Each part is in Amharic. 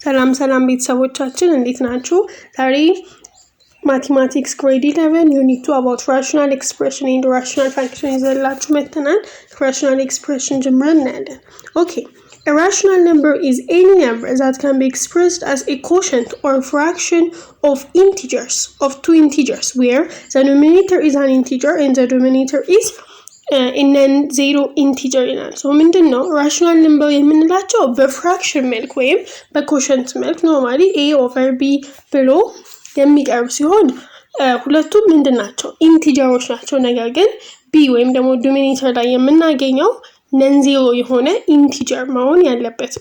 ሰላም ቤተሰቦቻችን እንዴት ናችሁ? ዛሬ ማቴማቲክስ grade 11 unit 2 about rational expression and rational function ይዘላችሁ መጥተናል። rational expression ጀምረን እናያለን። Okay, a rational number is any number that can be expressed as a quotient or fraction of two integers where the numerator is an integer and the denominator is ኢነን ዜሮ ኢንቲጀር ይላል። ሶ ምንድነው ራሽናል ነምበር የምንላቸው በፍራክሽን መልክ ወይም በኮሸንት መልክ ኖርማሊ a over b ብሎ የሚቀርብ ሲሆን ሁለቱም ምንድናቸው ኢንቲጀሮች ናቸው። ነገር ግን b ወይም ደግሞ ዶሚኔተር ላይ የምናገኘው ነን ዜሮ የሆነ ኢንቲጀር መሆን ያለበት።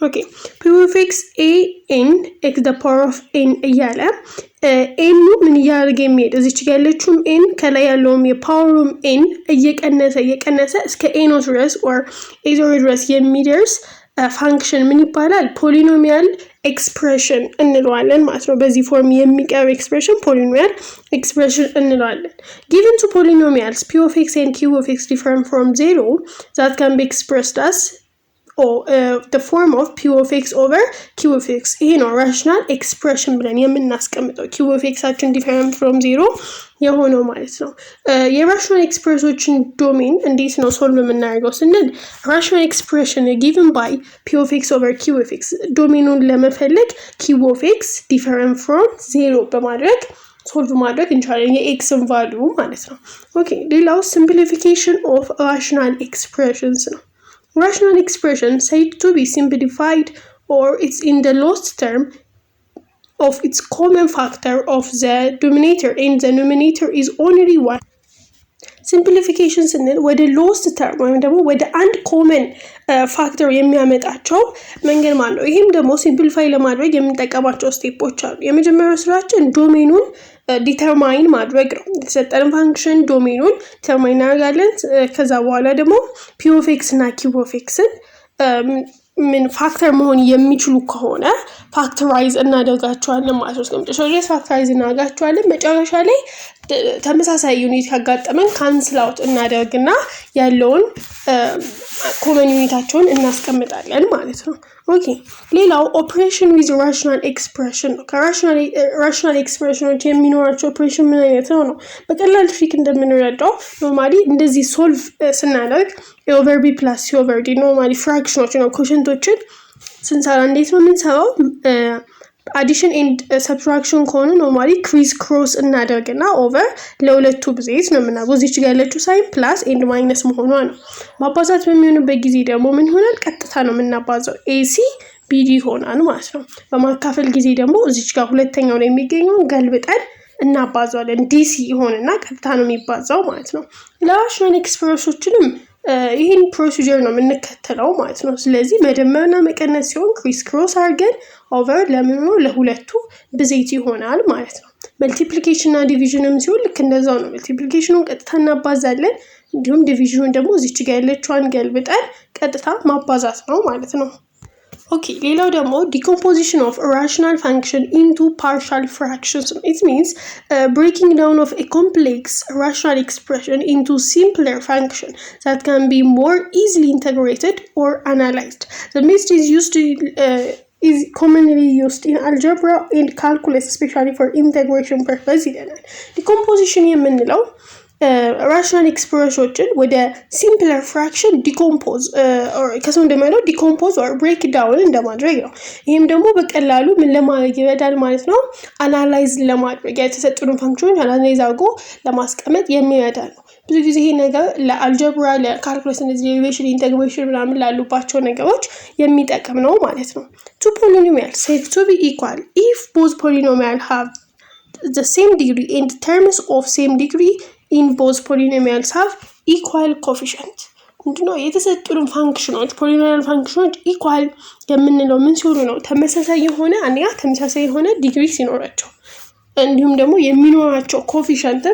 Okay, p of x a n x the power of n እያለ n ምን እያደረገ የሚሄድ እዚች ጋር ያለችውም n ከላይ ያለውም የፓወሩም n እየቀነሰ እስከ n ድረስ or a0 ድረስ የሚደርስ ፋንክሽን ምን ይባላል? ፖሊኖሚያል ኤክስፕሬሽን እንለዋለን ማለት ነው። በዚህ ፎርም የሚቀርብ ኤክስፕሬሽን ፖሊኖሚያል ኤክስፕሬሽን እንለዋለን። given to polynomials p of x and q of x different from 0 that can be expressed as the form of p of x over q of x ይሄ ነው rational expression ብለን የምናስቀምጠው q of x አችን different from 0 የሆነው ማለት ነው። የራሽናል ኤክስፕሬሽኖችን ዶሜን እንዴት ነው ሶልቭ የምናደርገው ስንል rational expression given by p of x over q of x ዶሜኑን ለመፈለግ q of x different from 0 በማድረግ ሶልቭ ማድረግ እንችላለን የኤክስን ቫልዩ ማለት ነው። ኦኬ ሌላው simplification of rational expressions ነው። Rational expression said to be simplified or it's in the lowest term of its common factor of the denominator and the numerator is only one. Simplification ስንል ወደ lowest term ወይም ደግሞ ወደ አንድ common factor የሚያመጣቸው መንገድ ማለት ነው። ይሄም ደግሞ simplify ለማድረግ የምንጠቀማቸው ስቴፖች አሉ። የመጀመሪያው ስራችን ዶሜኑን ዲተርማይን ማድረግ ነው። የተሰጠን ፋንክሽን ዶሜኑን ዲተርማይን እናደርጋለን። ከዛ በኋላ ደግሞ p of x እና q of x ምን ፋክተር መሆን የሚችሉ ከሆነ ፋክተራይዝ እናደርጋቸዋለን ማለት ነው። እስከመጨረሻው ድረስ ፋክተራይዝ እናደርጋቸዋለን። መጨረሻ ላይ ተመሳሳይ ዩኒት ያጋጠመን ካንስል አውት እናደርግና ያለውን ኮመን ዩኒታቸውን እናስቀምጣለን ማለት ነው። ኦኬ ሌላው ኦፕሬሽን ዊዝ ራሽናል ኤክስፕሬሽን ነው። ከራሽናል ኤክስፕሬሽኖች የሚኖራቸው ኦፕሬሽን ምን አይነት ነው? በቀላል ትሪክ እንደምንረዳው ኖርማሊ እንደዚህ ሶልቭ ስናደርግ a over b plus c over d ኖርማሊ ፍራክሽኖች ነው ኮሸንቶችን ስንሰራ እንዴት ነው የምንሰራው? አዲሽን ኤንድ ሰብትራክሽን ከሆነ ኖርማሊ ክሪስ ክሮስ እናደርግና ኦቨር ለሁለቱ ብዜት ነው የምናደርገው። እዚች ጋር ያለችው ሳይን ፕላስ ኤንድ ማይነስ መሆኗ ነው። ማባዛት በሚሆንበት ጊዜ ደግሞ ምን ይሆናል? ቀጥታ ነው የምናባዛው ኤሲ ቢዲ ይሆናል ማለት ነው። በማካፈል ጊዜ ደግሞ እዚች ጋር ሁለተኛው ላይ የሚገኘውን ገልብጠን እናባዛዋለን ዲሲ ይሆንና ቀጥታ ነው የሚባዛው ማለት ነው። ለራሽናል ኤክስፕሬሽኖችንም ይሄን ፕሮሲጀር ነው የምንከተለው ማለት ነው። ስለዚህ መደመርና መቀነስ ሲሆን ክሪስ ክሮስ አድርገን ኦቨር ለምን ነው ለሁለቱ ብዜት ይሆናል ማለት ነው። መልቲፕሊኬሽን እና ዲቪዥንም ሲሆን ልክ እንደዛው ነው። መልቲፕሊኬሽኑን ቀጥታ እናባዛለን፣ እንዲሁም ዲቪዥኑን ደግሞ እዚች ጋር ያለችዋን ገልብጠን ቀጥታ ማባዛት ነው ማለት ነው። ኦኬ ሌላው ደግሞ decomposition of a rational function into partial fractions. It means breaking down of a complex rational expression into simpler function that can be more easily integrated or analyzed. The method is commonly used in algebra and calculus, especially for integration purpose ይለናል። decomposition የምንለው ራሽናል ኤክስፕሬሽኖችን ወደ ሲምፕለር ፍራክሽን ዲኮምፖዝ ከሰው እንደማይለው ዲኮምፖዝ or break down እንደማድረግ ነው። ይሄም ደግሞ በቀላሉ ምን ለማድረግ ይረዳል ማለት ነው? አናላይዝ ለማድረግ የተሰጡን ፋንክሽኖች አናላይዝ አድርጎ ለማስቀመጥ የሚረዳ ነው። ብዙ ጊዜ ይሄ ነገር ለአልጀብራ ለካልኩለስ እንደዚህ ዴሪቬሽን ኢንተግሬሽን ምናምን ላሉባቸው ነገሮች የሚጠቅም ነው ማለት ነው። two polynomials said to be equal if both polynomials have the same degree and terms of same degree in both polynomials have equal coefficient. ምንድነው የተሰጡን ፋንክሽኖች ፖሊኖሚያል ፋንክሽኖች ኢኳል የምንለው ምን ሲሆኑ ነው? ተመሳሳይ የሆነ አንደኛ ተመሳሳይ የሆነ ዲግሪ ሲኖራቸው እንዲሁም ደግሞ የሚኖራቸው ኮኤፊሽንት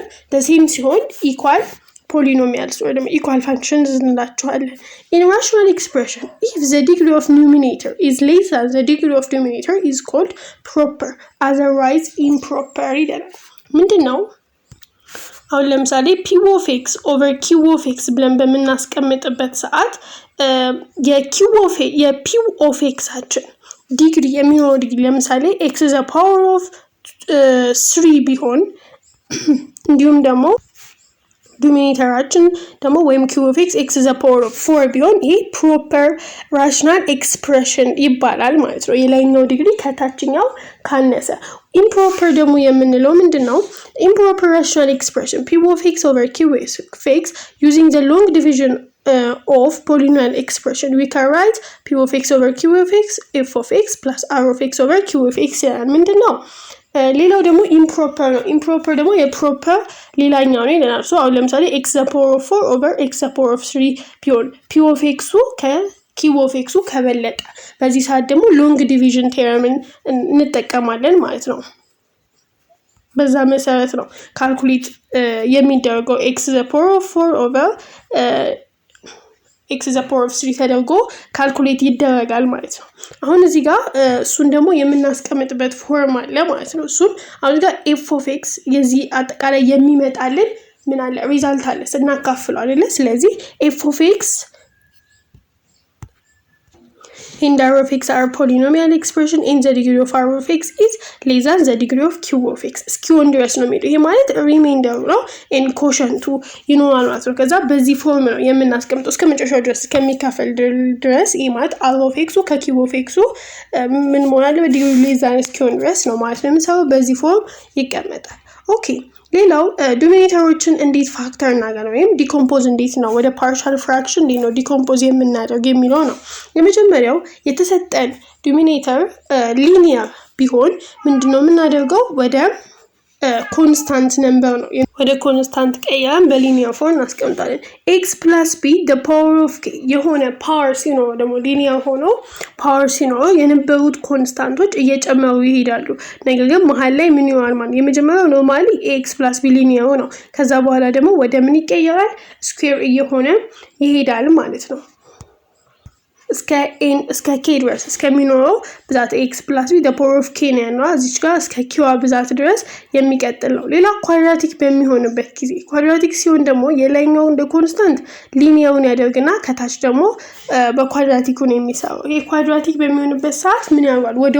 ሴም ሲሆን ኢኳል polynomials or equal functions እንላቸዋለን። In rational expression, if the degree of numerator is less than the degree of denominator is called proper, otherwise improper ይላል። ምንድነው? አሁን ለምሳሌ p of x over q of x ብለን በመናስቀምጥበት ሰዓት የp of x አችን ዲግሪ የሚኖረው ዲግሪ ለምሳሌ x to the power of 3 ቢሆን እንዲሁም ደግሞ ዶሚኔተራችን ደግሞ ወይም q of x to the power of 4 ቢሆን ይሄ ፕሮፐር ራሽናል ኤክስፕሬሽን ይባላል ማለት ነው። የላይኛው ዲግሪ ከታችኛው ካነሰ። ኢምፕሮፐር ደግሞ የምንለው ምንድነው? ኢምፕሮፐር ራሽናል ኤክስፕሬሽን p of x over q of x using the long division of polynomial expression we can write p of x over q of x f of x plus r of x over q of x ይላል። ምንድነው? ሌላው ደግሞ ኢምፕሮፐር ነው። ኢምፕሮፐር ደግሞ የፕሮፐር ሌላኛው ነው ይላል። ሶ አሁን ለምሳሌ x the power of 4 over x the power of 3 ቢሆን p of x ከ q of x ከበለጠ በዚህ ሰዓት ደግሞ ሎንግ ዲቪዥን ቴረምን እንጠቀማለን ማለት ነው። በዛ መሰረት ነው ካልኩሌት የሚደረገው x the power of 4 over x the power of 3 ተደርጎ ካልኩሌት ይደረጋል ማለት ነው። አሁን እዚህ ጋር እሱን ደግሞ የምናስቀምጥበት ፎርም አለ ማለት ነው። እሱም አሁን ጋር f of x የዚህ አጠቃላይ የሚመጣልን ምን አለ ሪዛልት አለ እናካፍለው አይደለ? ስለዚህ f of x and r of x are polynomial expression and the degree of r of x is less than the degree of q of x እስኪሆን ድረስ ነው የሚለው። ይሄ ማለት ሪሜይንደር ነው and quotient ይኖራል ማለት ነው። ከዛ በዚህ ፎርም ነው የምናስቀምጠው እስከ መጨረሻው ድረስ ከሚካፈል ድረስ። ይሄ ማለት r of x ከ q of x ምን መሆን አለበት ዲግሪ less than እስኪሆን ድረስ ነው ማለት ነው የምንሰራው። በዚህ ፎርም ይቀመጣል። ኦኬ ሌላው ዶሚኔተሮችን እንዴት ፋክተር እናገር ወይም ዲኮምፖዝ እንዴት ነው ወደ ፓርሻል ፍራክሽን እንዴት ነው ዲኮምፖዝ የምናደርግ የሚለው ነው። የመጀመሪያው የተሰጠን ዶሚኔተር ሊኒየር ቢሆን ምንድነው የምናደርገው ወደ ኮንስታንት ነምበር ነው ወደ ኮንስታንት ቀይረን በሊኒየር ፎርም እናስቀምጣለን። x plus b the power of k የሆነ ፓወር ሲኖር ደግሞ ሊኒየር ሆኖ ፓወር ሲኖር የነበሩት ኮንስታንቶች እየጨመሩ ይሄዳሉ። ነገር ግን መሃል ላይ ምን ይሆናል ማለት የመጀመሪያው ኖርማሊ x plus b ሊኒየር ነው። ከዛ በኋላ ደግሞ ወደ ምን ይቀየራል ስኩዌር እየሆነ ይሄዳል ማለት ነው። እስከ k ድረስ እስከሚኖረው ብዛት x plus b the power of k ነው ያለው እዚች ጋር እስከ q ብዛት ድረስ የሚቀጥል ነው። ሌላ ኳድራቲክ በሚሆንበት ጊዜ ኳድራቲክ ሲሆን ደግሞ የላይኛው እንደ ኮንስታንት ሊኒየሩን ያደርግና ከታች ደግሞ በኳድራቲኩ ነው የሚሰራው። ይሄ ኳድራቲክ በሚሆንበት ሰዓት ምን ያደርጋል ወደ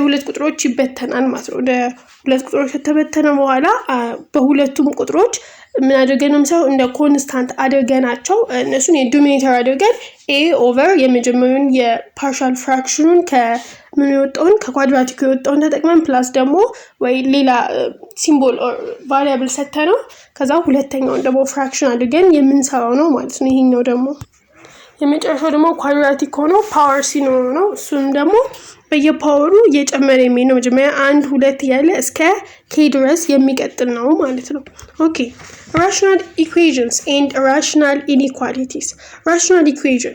ሁለት ቁጥሮች ይበተናል ማለት ነው። ወደ ሁለት ቁጥሮች ከተበተነ በኋላ በሁለቱም ቁጥሮች ምን አድርገንም ሰው እንደ ኮንስታንት አድርገናቸው እነሱን የዶሚኔተር አድርገን a over የመጀመሪያውን የፓርሻል ፍራክሽኑን ከምን የወጣውን ከኳድራቲኩ የወጣውን ተጠቅመን ፕላስ ደግሞ ወይ ሌላ ሲምቦል ኦር ቫሪያብል ሰተነው ከዛ ሁለተኛውን ደግሞ ፍራክሽን አድርገን የምንሰራው ነው ማለት ነው። ይሄኛው ደግሞ የመጨረሻው ደግሞ ኳድራቲክ ሆኖ ፓወር ሲኖር ነው። እሱም ደግሞ በየፓወሩ እየጨመረ የሚሄድ ነው። መጀመሪያ 1 2 ያለ እስከ k ድረስ የሚቀጥል ነው ማለት ነው። ኦኬ rational equations and rational inequalities. Rational equation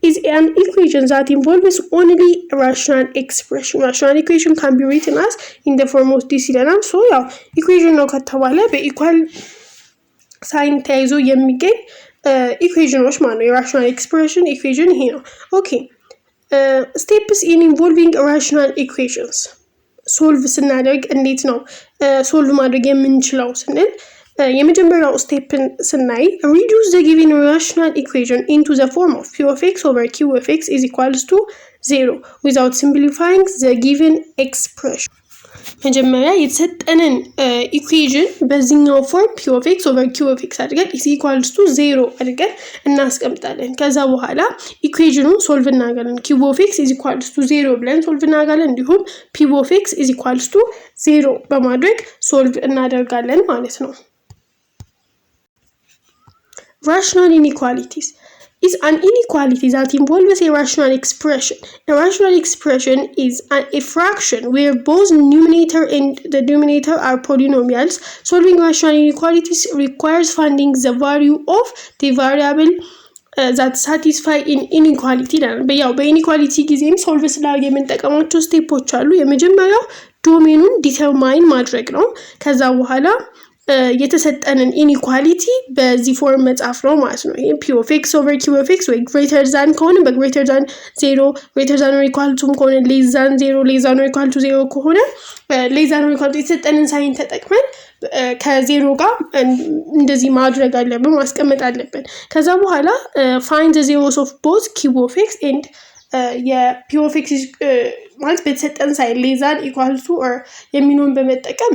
is an equation that involves only a rational expression. Rational equation can be written as in the form of this ይለናል። ሶ ያው ኢኩዌሽን ነው ከተባለ በኢኳል ሳይን ተያይዞ የሚገኝ ኢኩዌሽኖች ማለት ነው። የራሽናል ኤክስፕሬሽን ኢኩዌሽን ይሄ ነው። ኦኬ steps in involving rational equations ሶልቭ ስናደርግ እንዴት ነው ሶልቭ ማድረግ የምንችለው ስንል የመጀመሪያው ስቴፕን ስናይ reduce the given rational equation into the form of p of x over q of x is equals to 0 without simplifying the given expression። መጀመሪያ የተሰጠንን ኢኩዌሽን በዚህኛው ፎርም p of x over q of x አድርገን is equals to 0 አድርገን እናስቀምጣለን። ከዛ በኋላ ኢኩዌሽኑን ሶልቭ እናደርጋለን። q of x is equals to 0 ብለን ሶልቭ እናደርጋለን። እንዲሁም p of x is equals to 0 በማድረግ ሶልቭ እናደርጋለን ማለት ነው። Rational inequalities is an inequality that involves a rational expression. A rational expression is a fraction where both numerator and the denominator are polynomials. Solving rational inequalities requires finding the value of the variable that satisfy in inequality. ያው በኢኒኳሊቲ ጊዜም ሶልቭ ስላደርግ የምንጠቀማቸው ስቴፖች አሉ። የመጀመሪያው ዶሜኑን ዲተርማይን ማድረግ ነው። ከዛ በኋላ የተሰጠንን ኢኒኳሊቲ በዚህ ፎርም መጻፍ ነው ማለት ነው። ይሄ p of x over q of x ወይ greater than ከሆነ በgreater than 0 greater than or equal to ከሆነ less than 0 less than or equal to 0 ከሆነ less than or equal to የተሰጠንን ሳይን ተጠቅመን ከዜሮ ጋር እንደዚህ ማድረግ አለብን ማስቀመጥ አለብን። ከዛ በኋላ find the zeros of both q of x and የp of x ማለት በተሰጠን ሳይን ሌዛን ኢኳል ቱ ኦር የሚኖን በመጠቀም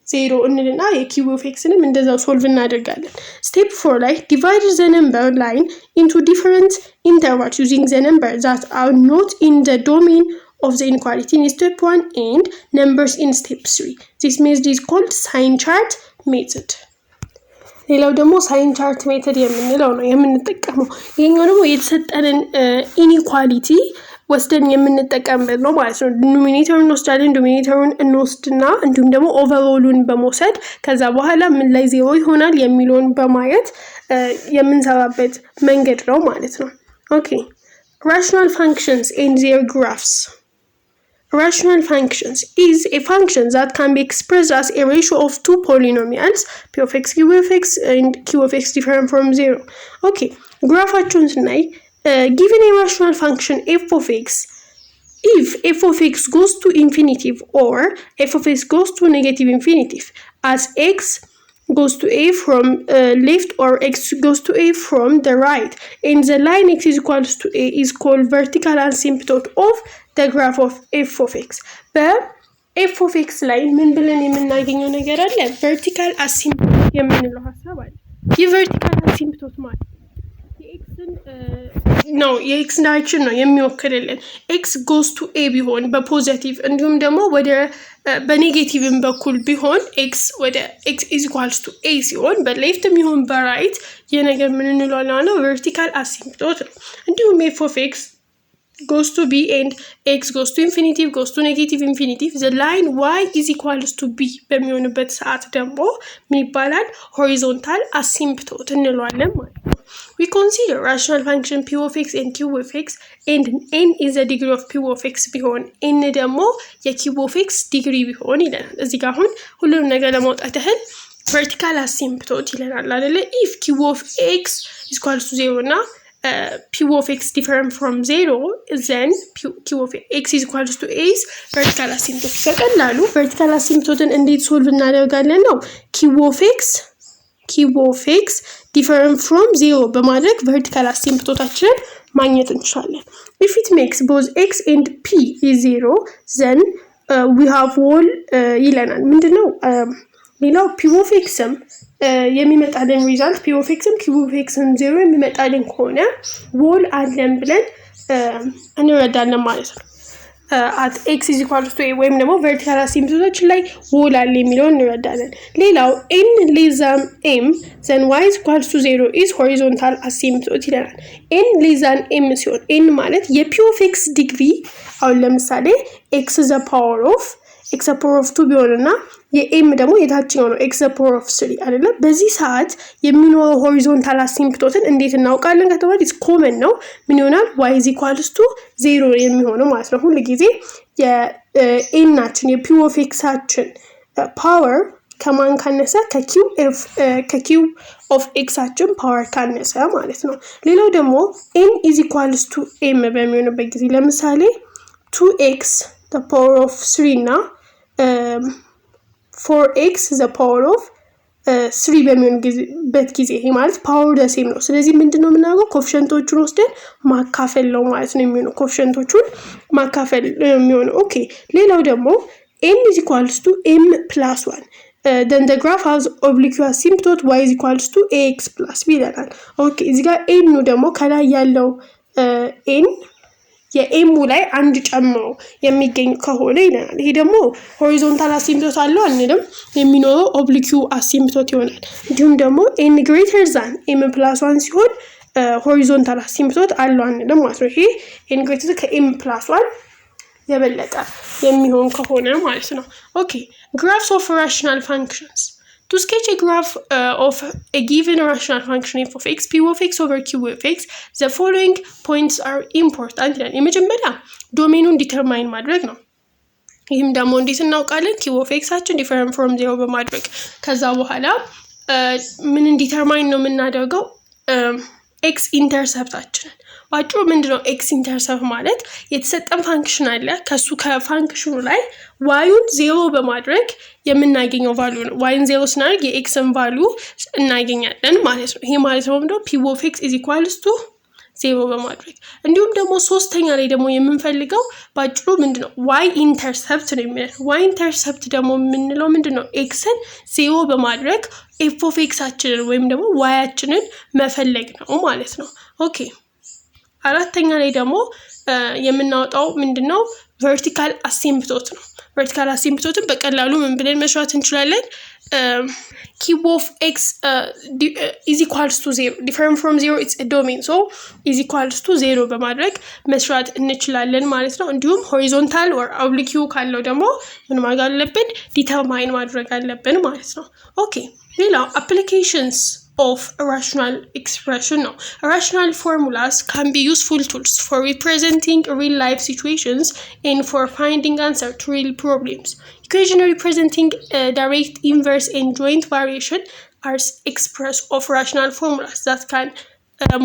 0 እንልና የq of xንም እንደዛው ሶልቭ እናደርጋለን። ስቴፕ 4 ላይ divide the number line into different intervals using the number that are not in the domain of the inequality in step 1 and numbers in step 3. This method is called sign chart method. ሌላው ደግሞ ሳይን ቻርት ሜተድ የምንለው ነው የምንጠቀመው። ይሄኛው ደግሞ የተሰጠንን ኢኒኳሊቲ ወስደን የምንጠቀምበት ነው ማለት ነው። ዲኖሚኔተሩን እንወስዳለን፣ ዲኖሚኔተሩን እንወስድና እንዲሁም ደግሞ ኦቨርኦሉን በመውሰድ ከዛ በኋላ ምን ላይ 0 ይሆናል የሚለውን በማየት የምንሰራበት መንገድ ነው ማለት ነው። ኦኬ rational functions and their graphs. Rational functions is a function that can be expressed as a ratio of two polynomials, p of x, q of x, and q of x different from 0. Okay, graphaቸውን ስናይ given a rational function f of x, if f of x goes to infinitive or f of x goes to negative infinitive, as x goes to a from left or x goes to a from the right, and the line x is equals to a is called vertical asymptote of the graph of f of x. በf of x ላይ ምን ብለን የምናገኘው ነገር አለ? vertical asymptote የምንለው ሐሳብ አለ። ይህ vertical asymptote ማለት የኤክስ ዳይሬክሽን ነው የሚወክልልን። ኤክስ ጎስ ቱ ኤ ቢሆን በፖዚቲቭ እንዲሁም ደግሞ ወደ በኔጌቲቭም በኩል ቢሆን ኤክስ ወደ ኤክስ ኢዝ ኢኳልስ ቱ ኤ ሲሆን በሌፍትም ይሁን በራይት የነገር ምን እንለዋለን ነው vertical asymptote ነው። እንዲሁም ኤፍ ኦፍ ኤክስ goes to b and x goes to infinitive goes to negative infinitive, the line y is equals to b በሚሆንበት ሰዓት ደግሞ ምን ይባላል? horizontal asymptote እንለዋለን ማለት ነው። We consider rational function p of x and q of x and n is the degree of p of x ቢሆን n ደግሞ የq of x ዲግሪ ቢሆን ይለናል። እዚህ ጋር አሁን ሁሉንም ነገር ለማውጣት ያህል vertical asymptote ይለናል አይደለ? if q of x is equals to 0 እና p of x different from 0, then q of x is equals to a is vertical asymptote. በቀላሉ vertical asymptote እንዴት ሶልቭ እናደርጋለን ነው q of x different from 0 በማድረግ vertical asymptoteአችንን ማግኘት እንችላለን። if it makes both x and p is 0, then we have whole ይለናል። ምንድነው ሌላው p of xም የሚመጣልን ሪዛልት p of xም q of xም 0 የሚመጣልን ከሆነ whole አለን ብለን እንረዳለን ማለት ነው። at x is equals to a ወይም ደግሞ vertical asymptote ላይ whole አለ የሚለውን እንረዳለን። ሌላው n less than m then y is equals to 0 is horizontal asymptote ይለናል። n less than m ሲሆን n ማለት የp of x ዲግሪ አሁን ለምሳሌ x the power of 2 ቢሆንና የኤም ደግሞ የታችኛው ነው x the power of 3 አይደለ? በዚህ ሰዓት የሚኖረው ሆሪዞንታል አሲምፕቶትን እንዴት እናውቃለን ከተባለ is common ነው። ምን ይሆናል? y is equals to 0 የሚሆነው ማለት ነው። ሁሉ ጊዜ የኤናችን የp of xአችን ፓወር ከማን ካነሰ ከq of xአችን ፓወር ካነሰ ማለት ነው። ሌላው ደግሞ n is equals to m በሚሆንበት ጊዜ ለምሳሌ 2x the power of 3 እና 4x the power of 3 በሚሆንበት ጊዜ ይሄ ማለት ፓወር ደሴም ነው። ስለዚህ ምንድነው የምናደርገው? ኮኤፊሺየንቶቹን ወስደን ማካፈል ነው ማለት ነው የሚሆነው። ኮኤፊሺየንቶቹን ማካፈል የሚሆነው። ኦኬ ሌላው ደግሞ n is equals to m plus 1 then the graph has oblique asymptote y is equals to ax plus b ይላል። ኦኬ እዚህ ጋር n ደግሞ ከላይ ያለው n የኤም ላይ አንድ ጨምሮ የሚገኝ ከሆነ ይለናል። ይሄ ደግሞ ሆሪዞንታል አሲምፕቶት አለው አንልም፣ የሚኖረው ኦብሊክ አሲምፕቶት ይሆናል። እንዲሁም ደግሞ n greater than m plus 1 ሲሆን ሆሪዞንታል አሲምፕቶት አለው አንልም ማለት ነው። ይሄ n greater ከm plus 1 የበለጠ የሚሆን ከሆነ ማለት ነው። ኦኬ graphs of rational functions. To sketch a graph of a given rational function f of x, p of x over q of x, the following points are important. የመጀመሪያ ዶሜኑን ዲተርማይን ማድረግ ነው። ይህም ደግሞ እንዴት እናውቃለን? q of x አችን different from 0 በማድረግ ከዛ በኋላ ምን ዲተርማይን ነው የምናደርገው? x ኢንተርሰፕታችንን ባጭሩ ምንድነው x ኢንተርሰፕት ማለት? የተሰጠን ፋንክሽን አለ ከሱ ከፋንክሽኑ ላይ y-ን 0 በማድረግ የምናገኘው ቫልዩ ነው። y-ን 0 ስናደርግ የxን ቫልዩ እናገኛለን ማለት ነው። ይሄ ማለት ነው p of x is equals to 0 በማድረግ እንዲሁም ደግሞ ሶስተኛ ላይ ደግሞ የምንፈልገው ባጭሩ ምንድነው y ኢንተርሰፕት ነው የሚለው y ኢንተርሰፕት ደግሞ የምንለው ምንድነው xን 0 በማድረግ f of x አችንን ወይም ደግሞ y አችንን መፈለግ ነው ማለት ነው ኦኬ አራተኛ ላይ ደግሞ የምናወጣው ምንድነው vertical asymptote ነው vertical asymptote በቀላሉ ምን ብለን መስራት እንችላለን cube of x is equals to 0 different from 0 it's a domain so is equals to 0 በማድረግ መስራት እንችላለን ማለት ነው እንዲሁም horizontal or oblique ካለው ደግሞ ምን ማድረግ አለብን determine ማድረግ አለብን ማለት ነው ኦኬ ሌላው applications of rational expression now. Rational formulas can be useful tools for representing real life situations and for finding answer to real problems. Equation representing direct, inverse, and joint variation are expressed of rational formulas that can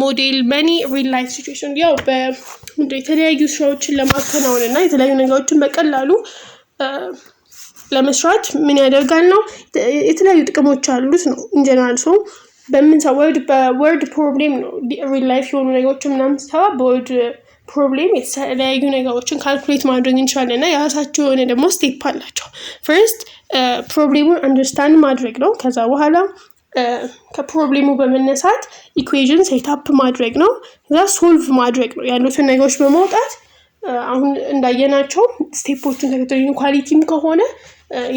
model many real life situations. ያው የተለያዩ ስራዎችን ለማከናወንና የተለያዩ ነገሮችን በቀላሉ ለመስራት ምን ያደርጋል ነው የተለያዩ ጥቅሞች አሉት ነው in general so በወርድ ፕሮብሌም ነው ሪል ላይፍ የሆኑ ነገሮችን ምናምን ተባ በወርድ ፕሮብሌም የተለያዩ ነገሮችን ካልኩሌት ማድረግ እንችላለን እና የራሳቸው የሆነ ደግሞ ስቴፕ አላቸው ፈርስት ፕሮብሌሙን አንደርስታንድ ማድረግ ነው ከዛ በኋላ ከፕሮብሌሙ በመነሳት ኢኩዌሽን ሴት አፕ ማድረግ ነው ከዛ ሶልቭ ማድረግ ነው ያሉትን ነገሮች በማውጣት አሁን እንዳየናቸው ስቴፖችን ተከትለን ኳሊቲም ከሆነ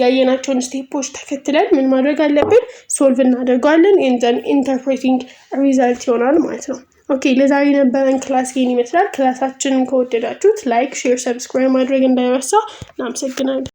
ያየናቸውን ስቴፖች ተከትለን ምን ማድረግ አለብን ሶልቭ እናደርጋለን and then interpreting result ይሆናል ማለት ነው ኦኬ ለዛሬ ነበረን ክላስ ይሄን ይመስላል ክላሳችንን ከወደዳችሁት ላይክ ሼር ሰብስክራይብ ማድረግ እንዳይረሳ እናመሰግናለን